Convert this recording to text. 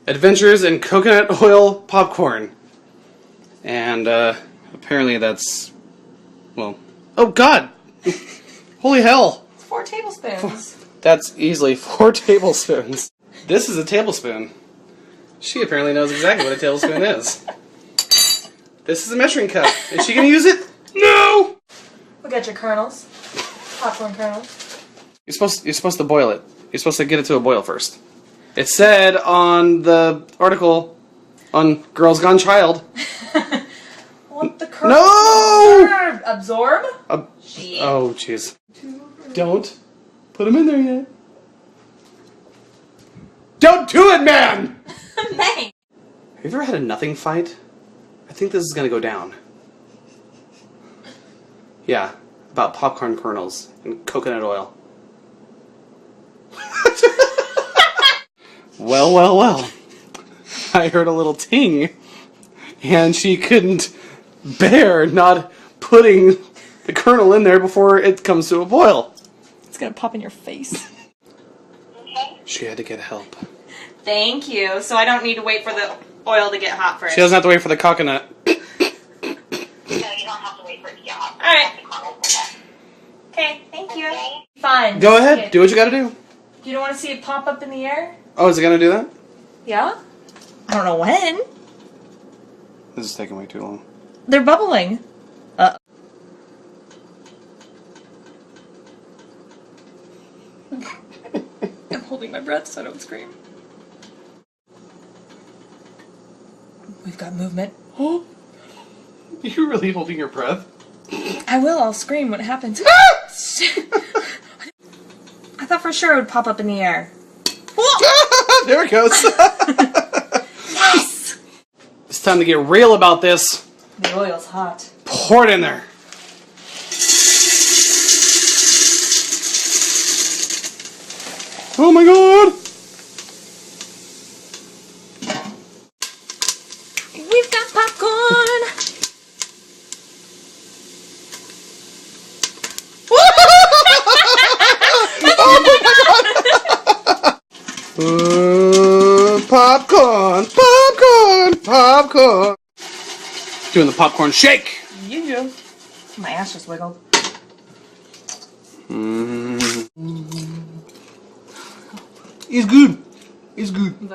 Adventures in Coconut Oil Popcorn. And apparently that's, well, oh God! Holy hell! It's 4 tablespoons. That's easily 4 tablespoons. This is a tablespoon. She apparently knows exactly what a tablespoon is. This is a measuring cup. Is she gonna use it? No! Look at your kernels. Popcorn kernels. You're supposed to boil it. You're supposed to get it to a boil first. It said on the article on Girls Gone Child. Want the kernels No! Absorb? Shit. Oh, jeez. Don't put them in there yet. Don't do it, man! May. Have you ever had a nothing fight? I think this is gonna go down. Yeah, about popcorn kernels and coconut oil. Well. I heard a little ting, and she couldn't bear not putting the kernel in there before it comes to a boil. It's gonna pop in your face. She had to get help. Thank you. So I don't need to wait for the oil to get hot first. She doesn't have to wait for the coconut. No, you don't have to wait for it to get hot. Alright. Okay, thank you. Fine. Go ahead, do what you gotta do. You don't want to see it pop up in the air? Oh, is it gonna do that? Yeah? I don't know when. This is taking way too long. They're bubbling. I'm holding my breath so I don't scream. We've got movement. Oh, you're really holding your breath? I will, I'll scream when it happens. I thought for sure it would pop up in the air. There it goes. Yes! It's time to get real about this. The oil's hot. Pour it in there. Oh my God! We've got popcorn! Popcorn! Doing the popcorn shake! You do. My ass just wiggled. It's good. It's good.